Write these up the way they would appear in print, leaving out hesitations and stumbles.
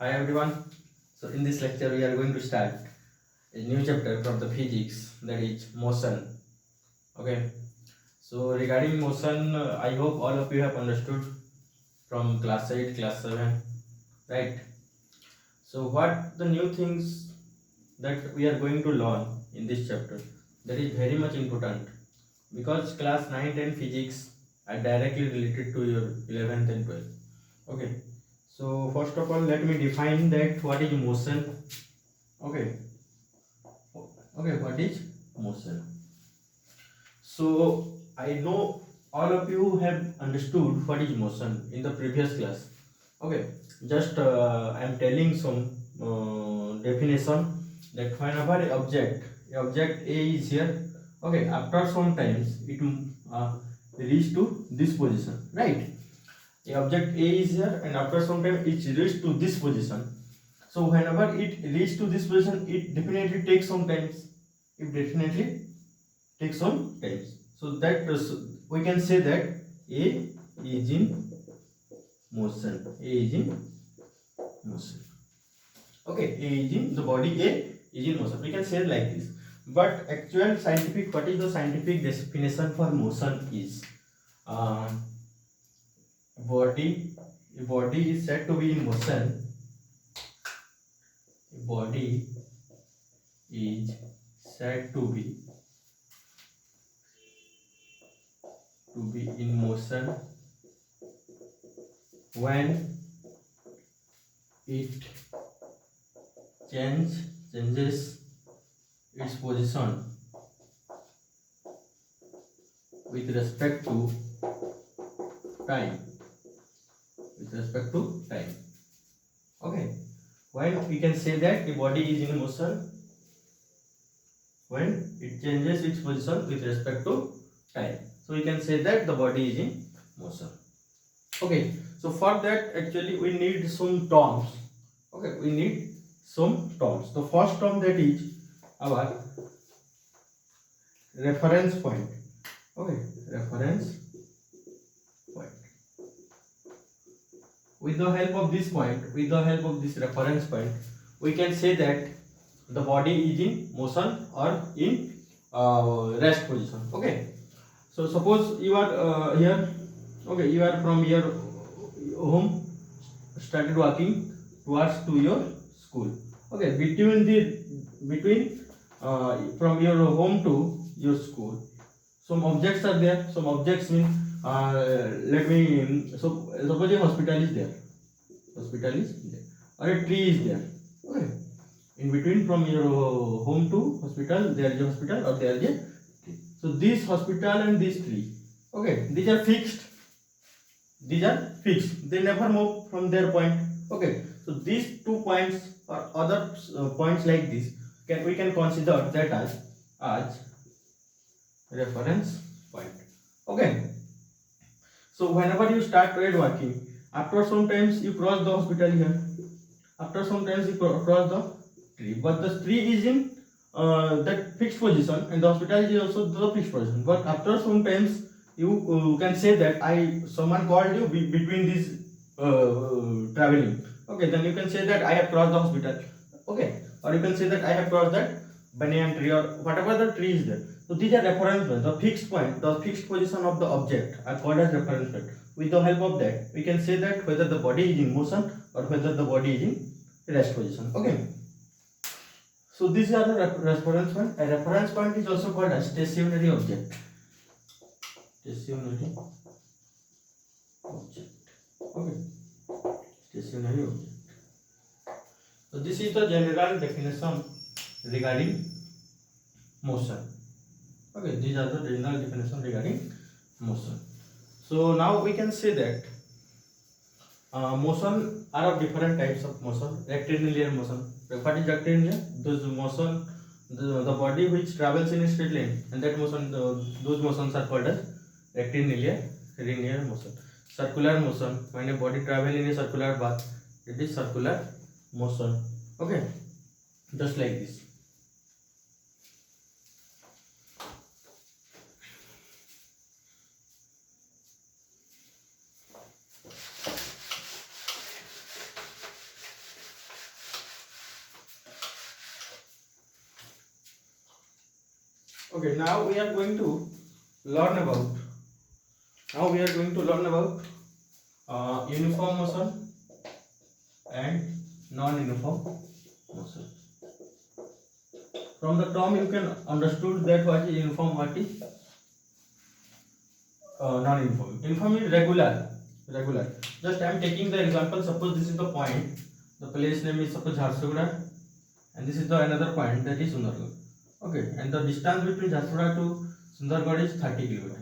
Hi everyone. So in this lecture we are going to start a new chapter from the physics, that is motion. Okay. So regarding motion, I hope all of you have understood from class 8, class 7, right? So what the new things that we are going to learn in this chapter, that is very much important because class 9 and physics are directly related to your 11th and 12th. Okay. So first of all, let me define that what is motion. Okay. Okay, what is motion? So I know all of you have understood what is motion in the previous class. Okay, just I am telling some definition that whenever a object A is here, okay, after some times it reach to this position, right? A object A is here, and after some time it reach to this position. So whenever it reach to this position, it definitely takes some times. It definitely takes some times. So that we can say that A is in motion. A is in motion. Okay, A is in the body. A is in motion. We can say it like this. But actual scientific, what is the scientific definition for motion is body. A body is said to be in motion. A body is said to be in motion when it changes its position with respect to time. Okay, when we can say that the body is in motion when it changes its position with respect to time. So we can say that the body is in motion. Okay, so for that actually we need some terms. Okay, we need some terms. The first term, that is our reference point. Okay, reference point. With the help of this reference point, we can say that the body is in motion or in rest position. Okay, so suppose you are here. Okay, you are from your home started walking towards to your school. Okay, between from your home to your school, some objects are there. Some objects mean let me so suppose a hospital is there. Or a tree is there. Okay, in between from your home to hospital, there is a hospital or there is a tree. So this hospital and this tree, okay, these are fixed. They never move from their point. Okay, so these 2 points or other points like this we can consider that as reference point. Okay, so whenever you start trade working, after some times you cross the hospital here, after some times you cross the tree, but the tree is in that fixed position and the hospital is also the fixed position. But after some times you can say that someone called you between these traveling. Okay, then you can say that I have crossed the hospital. Okay, or you can say that I have crossed that banyan tree or whatever the tree is there. So these are reference points. The fixed point, the fixed position of the object are called as reference point. With the help of that, we can say that whether the body is in motion or whether the body is in rest position. Okay. So these are the reference point. A reference point is also called as stationary object. Stationary object. Okay. Stationary object. So this is the general definition regarding motion. Okay, these are the general definition regarding motion. So now we can say that motion are of different types of motion. Rectilinear motion. What is rectilinear? Those motion, the body which travels in a straight line, and that motion, those motions are called as rectilinear motion. Circular motion, when a body travels in a circular path, it is circular motion. Okay, just like this. Okay, now we are going to learn about uniform motion and non-uniform motion. From the term you can understood that what is uniform, what is non-uniform. Uniform is regular. Just I am taking the example. Suppose this is the point. The place name is suppose Jharsuguda, and this is the another point, that is Sundargarh. Okay, and the distance between Jharsuguda to Sundargarh is 30 km.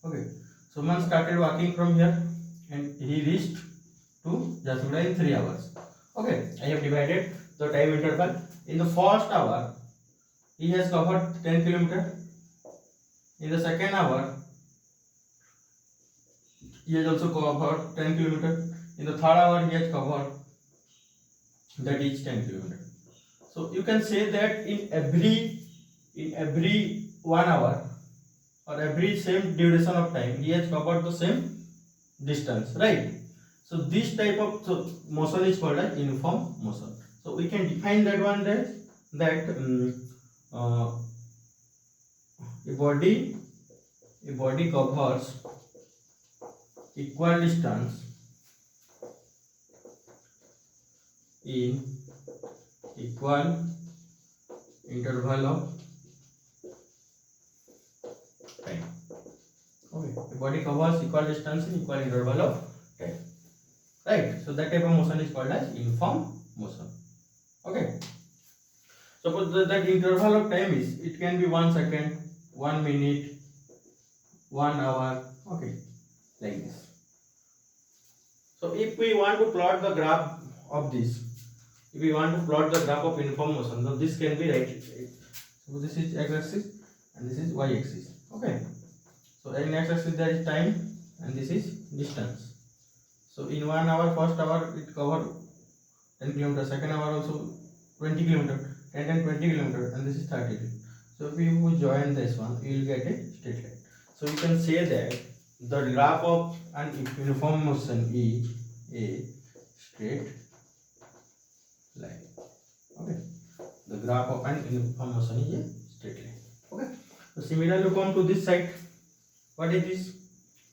Okay, so man started walking from here, and he reached to Jharsuguda in 3 hours. Okay, I have divided the time interval. In the first hour, he has covered 10 km. In the second hour, he has also covered 10 km. In the third hour, he has covered, that is 10 km. So you can say that in every 1 hour or every same duration of time, he has covered the same distance, right? So this type of motion is called as uniform motion. So we can define that one as that a body covers equal distance in equal interval of time. Okay, a body covers equal distance in equal interval of time, right? So that type of motion is called as uniform motion. Okay, suppose that interval of time is, it can be 1 second, 1 minute, 1 hour. Okay, like this. So if we want to plot the graph of this, if we want to plot the graph of uniform motion, then this can be right. So this is x-axis and this is y-axis. Okay, so in x-axis there is time and this is distance. So in 1 hour, first hour it covered 10 km, second hour also 20 km, 10 and 20 km, and this is 30 km. So if you join this one, you will get a straight line. So you can say that the graph of an uniform motion is a straight line. Okay, the graph of an uniform motion is a straight line. Okay, so similarly come to this side. What is this?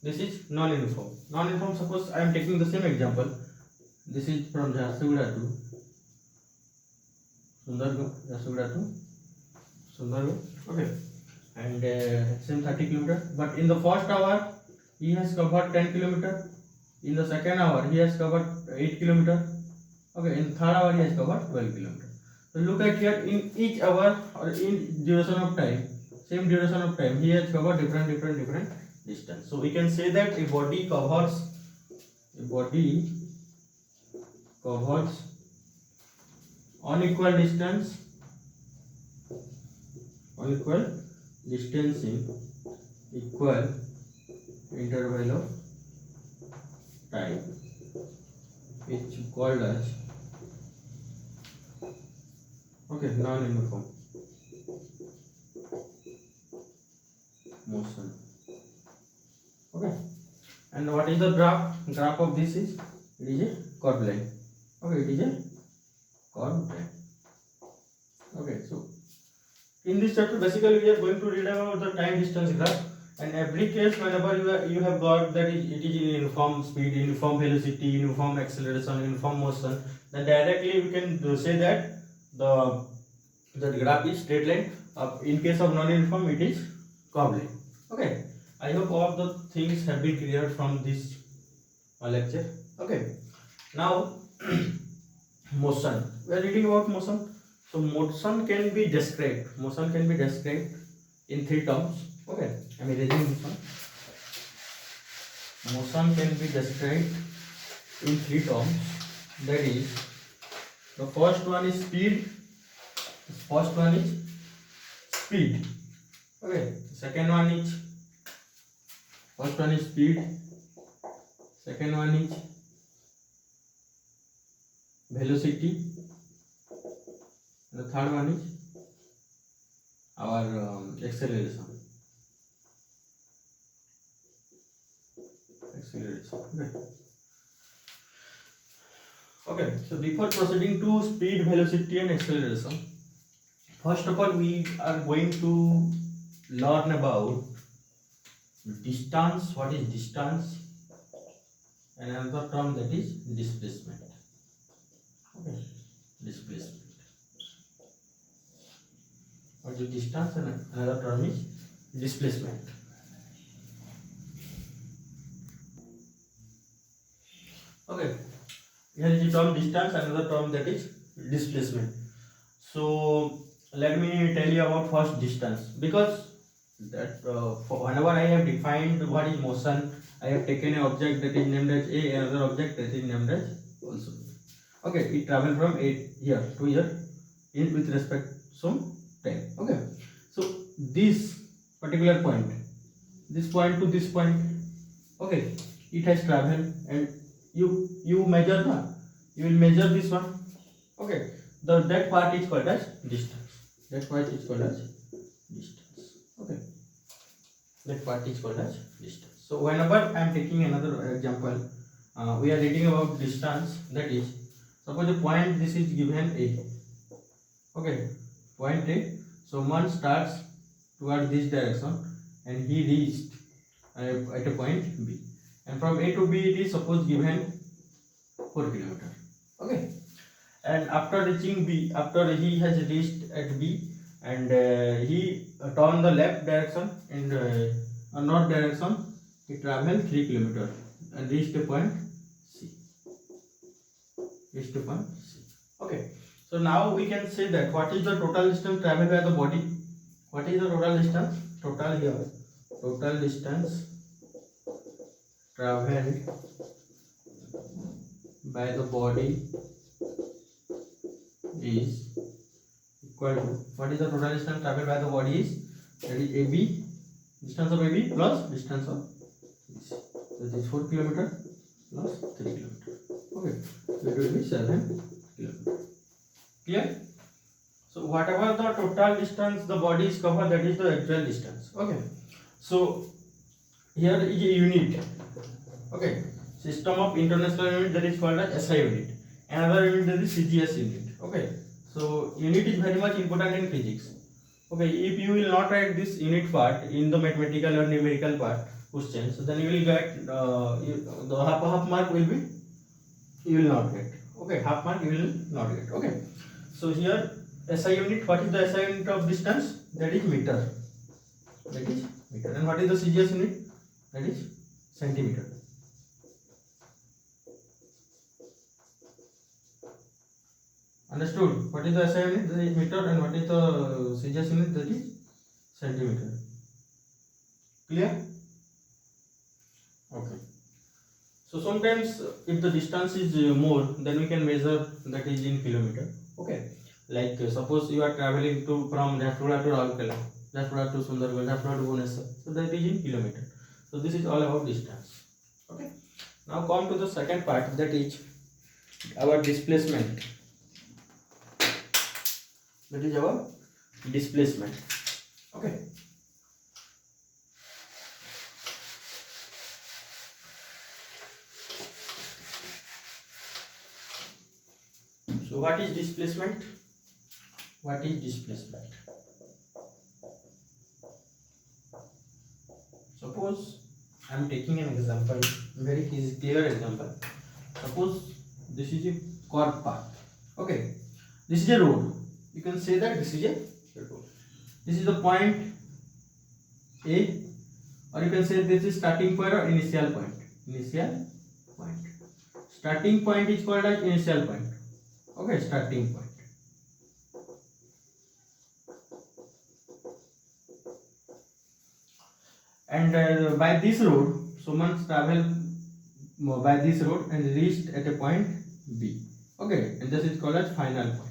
This is non-uniform. Non-uniform, suppose I am taking the same example. This is from Jharsuguda to Sundargarh. Okay, and same 30 km. But in the first hour, he has covered 10 km. In the second hour, he has covered 8 km. Okay, in the third hour, he has covered 12 km. So look at here, in each hour or in duration of time, same duration of time, he has covered different distance. So we can say that a body covers unequal distance in equal interval of time, which is called as non-uniform motion. Okay, and what is the graph of this is, it is a curved line. Okay, it is a curved line. Okay, so in this chapter basically we are going to read about the time distance graph, and every case whenever you have got that it is in uniform speed, uniform velocity, uniform acceleration, uniform motion, then directly we can say that the graph is straight line. In case of non-uniform, it is curved line. Okay, I hope all the things have been clear from this lecture. Okay, now motion. We are reading about motion. So motion can be described in 3 terms. Okay, I am erasing this one. Motion can be described in 3 terms. That is, the first one is speed. Okay, second one is speed. Second one is velocity. The third one is our acceleration. Okay, so before proceeding to speed, velocity and acceleration, first of all we are going to learn about distance. What is distance? And another term, that is displacement. Okay, displacement. What is distance? And another term is displacement. Okay, here is the term distance, another term, that is displacement. So let me tell you about first distance, because that whenever I have defined what is motion, I have taken an object that is named as A, another object that is named as also B. Okay, it travel from A here to here in with respect to some time. Okay, so this particular point, this point to this point, okay, it has traveled, and you measure the, you will measure this one. Okay, that part is called as distance. That part is called as distance. Okay, that part is called as distance. So whenever I am taking another example, we are reading about distance. That is, suppose a point, this is given A. Okay, point A. So one starts toward this direction, and he reached at a point B. And from A to B, it is suppose given 4 km. Okay, and after reaching B, after he has reached at B, and he turned the left direction and north direction, he traveled 3 km and reached a point C. Reached a point C. Okay, so now we can say that what is the total distance traveled by the body? What is the total distance? Total here. Total distance traveled by the body is equal to, what is the total distance traveled by the body is, that is AB, distance of AB plus distance of BC. So this is 4 km plus 3 km. Okay, so it will be 7 km. Clear? So whatever the total distance the body is covered, that is the actual distance. Okay, so here is a unit. Okay, system of international unit, that is called as SI unit. Another unit, that is CGS unit. Okay, so unit is very much important in physics. Okay, if you will not write this unit part in the mathematical or numerical part question, so then you will get the half mark will be, you will not get. Okay, half mark you will not get. Okay, so here SI unit, what is the SI unit of distance? That is meter. That is meter. And what is the CGS unit? That is centimeter. Understood? What is the SI unit? That is meter. And what is the CGS unit? That is centimeter. Clear? Okay. So sometimes if the distance is more, then we can measure, that is in kilometer. Okay. Like suppose you are traveling to from Jharsuguda to Rourkela, Jharsuguda to Sundargarh, Jharsuguda to Bhubaneswar. So that is in kilometer. So this is all about distance. Okay. Now come to the second part, that is our displacement. That is our displacement. Okay. So what is displacement? What is displacement? Suppose I am taking an example, very clear example. Suppose this is a curved path. Okay, this is a road. You can say that this is a road. This is the point A, or you can say this is starting point or initial point. Initial point. Starting point is called as initial point. Okay, starting point. And by this road, someone travel by this road and reached at a point B. Okay, and this is called as final point.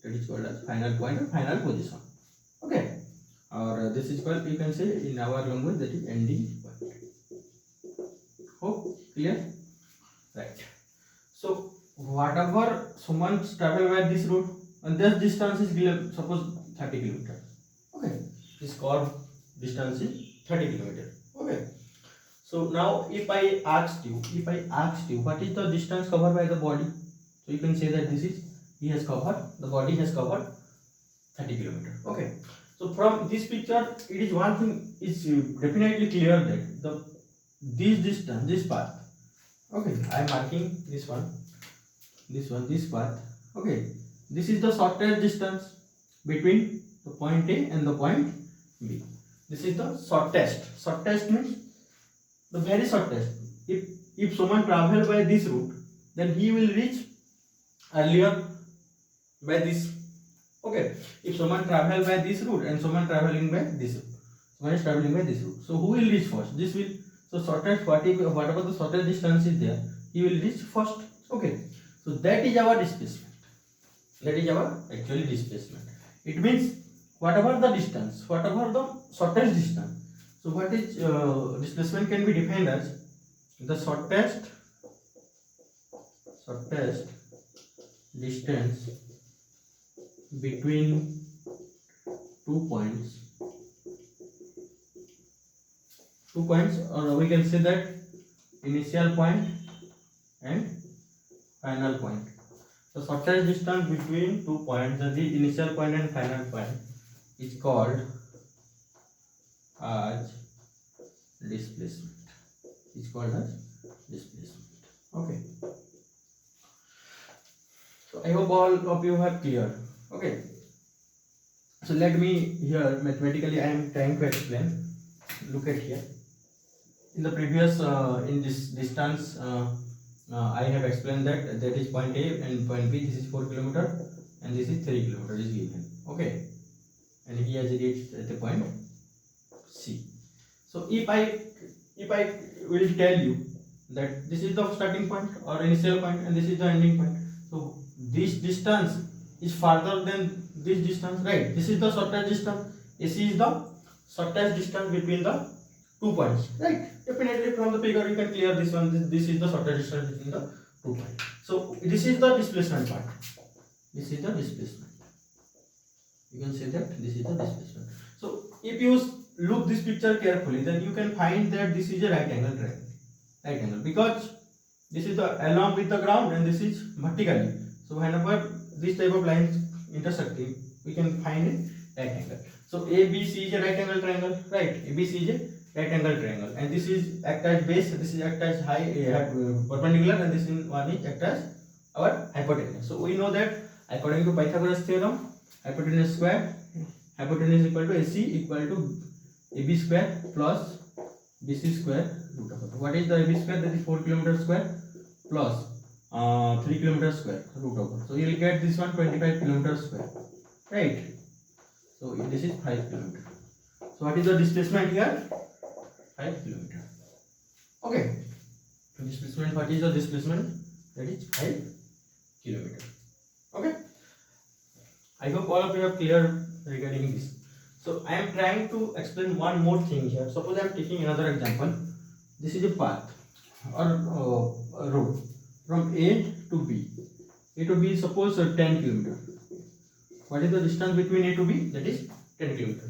That is called as final point or final position. Okay, or this is called, you can say in our language, that is ending point. Hope clear? Right. So whatever someone travel by this road, and this distance is suppose 30 km. Okay, this curve distance is 30 km. Okay, so now if I asked you what is the distance covered by the body, so you can say that this is, he has covered, the body has covered 30 km. Okay, So from this picture, it is one thing is definitely clear that this distance, this path. Okay, I am marking this one, this path. Okay, this is the shortest distance between the point A and the point B. This is the shortest. Shortest means the very shortest. If someone travel by this route, then he will reach earlier by this. Okay, if someone travel by this route and someone traveling by this route, someone is traveling by this route, so who will reach first? This will, so shortest, whatever the shortest distance is there, he will reach first. Okay, so that is our displacement. That is our actually displacement. It means whatever the distance, whatever the shortest distance, so what is displacement can be defined as the shortest distance between 2 points, or we can say that initial point and final point. The shortest distance between 2 points, the initial point and final point, is called as displacement. Is called as displacement. Okay. So I hope all of you have clear. Okay. So let me here mathematically I am trying to explain. Look at here. In the previous in this distance I have explained that is point A and point B. This is 4 km and this is 3 km is given. Okay. And he has reached at the point C. So if I will tell you that this is the starting point or initial point and this is the ending point, so this distance is farther than this distance, right? This is the shortest distance. AC is the shortest distance between the 2 points, right? Definitely from the figure you can clear this one. This is the shortest distance between the 2 points. So this is the displacement part. This is the displacement. You can say that this is the displacement. So if you look this picture carefully, then you can find that this is a right angle triangle. Right angle, because this is the along with the ground and this is vertically. So whenever this type of lines intersecting, we can find a right angle. So ABC is a right angle triangle, right? ABC is a right angle triangle, and this is act as base, this is act as high perpendicular, and this one is act as our hypotenuse. So we know that according to Pythagoras theorem, hypotenuse square, hypotenuse equal to AC equal to AB square plus BC square root over. What is the AB square? That is 4 km square plus 3 km square root over. So you will get this one 25 km square, right? So this is 5 km. So what is the displacement here? 5 km. Okay. Displacement. What is the displacement? That is 5 km. Okay. I hope all of you are clear regarding this. So I am trying to explain one more thing here. Suppose I am taking another example. This is a path or a road from A to B. A to B, suppose 10 km. What is the distance between A to B? That is 10 km.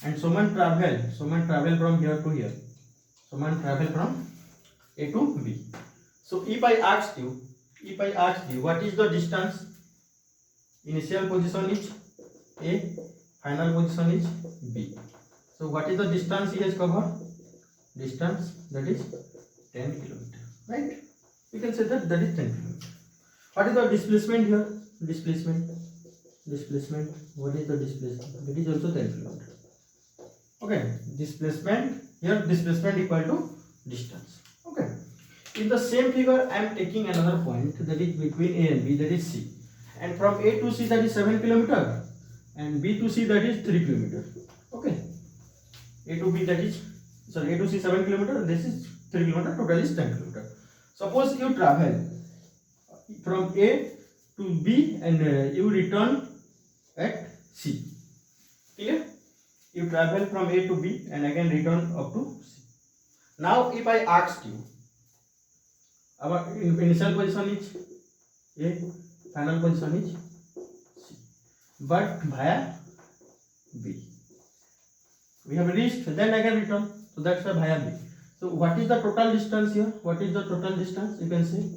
And someone travel from here to here. Someone travel from A to B. So if I asked you what is the distance? Initial position is A, final position is B. So what is the distance he has covered? Distance, that is 10 km, right? You can say that is 10 km. What is the displacement here? Displacement. What is the displacement? That is also 10 km. Okay, displacement here. Displacement equal to distance. Okay. In the same figure, I am taking another point that is between A and B, that is C. And from A to C, that is 7 km, and B to C, that is 3 km. Okay. A to B, that is A to C 7 km. This is 3 km. Total is 10 km. Suppose you travel from A to B and you return at C. Clear? You travel from A to B and again return up to C. Now, if I asked you, our initial position is A, final position is C, but via B. We have reached, then again return. So that's why via B. So what is the total distance here? What is the total distance? You can say.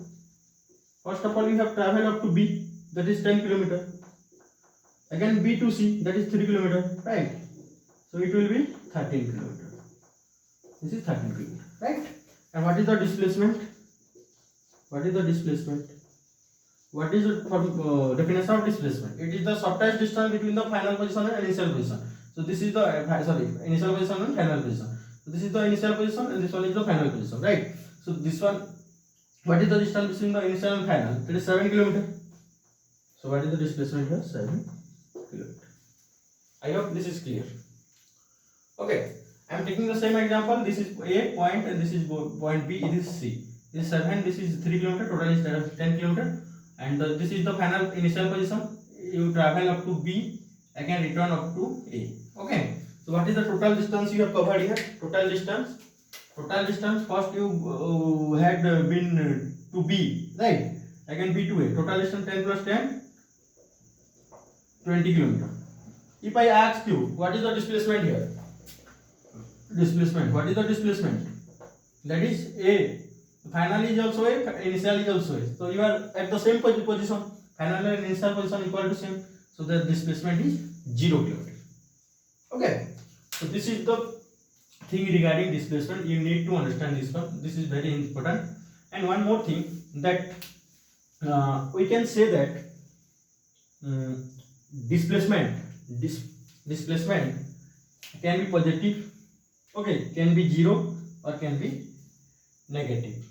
First of all, you have traveled up to B, that is 10 km. Again B to C, that is 3 km, right? So it will be 13 kilometer. This is 13 kilometer, right? And what is the displacement? What is the displacement? What is the definition of displacement? It is the shortest distance between the final position and initial position. So this is the initial position and final position. So this is the initial position and this one is the final position, right? So this one, what is the distance between the initial and final? It is 7 kilometer. So what is the displacement here? 7 kilometer. I hope this is clear. Okay, I am taking the same example. This is A point and this is point B. This is C. This is 7. This is 3 kilometer. Total is 10 kilometer. And this is the final initial position. You travel up to B, again return up to A. Okay. So what is the total distance you have covered here? Total distance. First you had been to B, right? Again B to A. Total distance 10 plus 10, 20 kilometer. If I ask you what is the displacement here? Displacement. What is the displacement? That is A. Final is also A, initial is also A. So you are at the same position. Final and initial position equal to same. So the displacement is 0 kilometer. Okay. So this is the thing regarding displacement. You need to understand this one. This is very important. And one more thing, that we can say that displacement can be positive, okay, can be 0 or can be negative.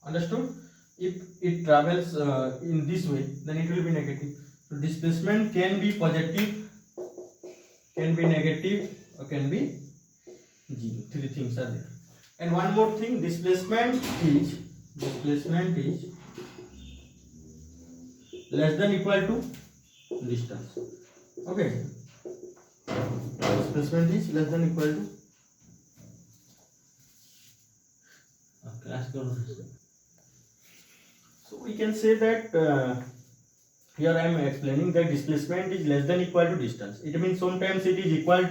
Understood? If it travels in this way, then it will be negative. So displacement can be positive, can be negative, or can be 0. Three things are there. And one more thing, displacement is less than equal to distance. Okay. Displacement is less than equal to so we can say that here I am explaining that displacement is less than equal to distance. It means sometimes it is equal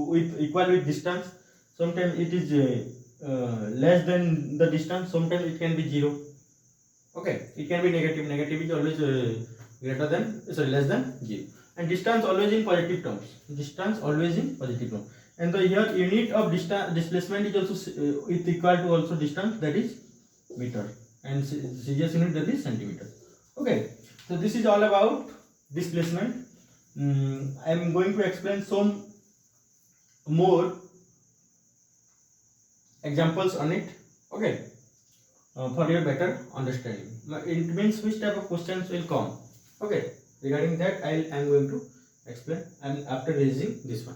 with distance, sometimes it is less than the distance, sometimes it can be 0. Okay, it can be negative. Negative is always less than 0. And distance always in positive terms. And the here unit of displacement is also equal to also distance, that is meter, and CGS unit, that is centimeter. Okay, so this is all about displacement. I am going to explain some more examples on it. Okay, for your better understanding. It means which type of questions will come. Okay, regarding that I am going to explain, and after raising this one.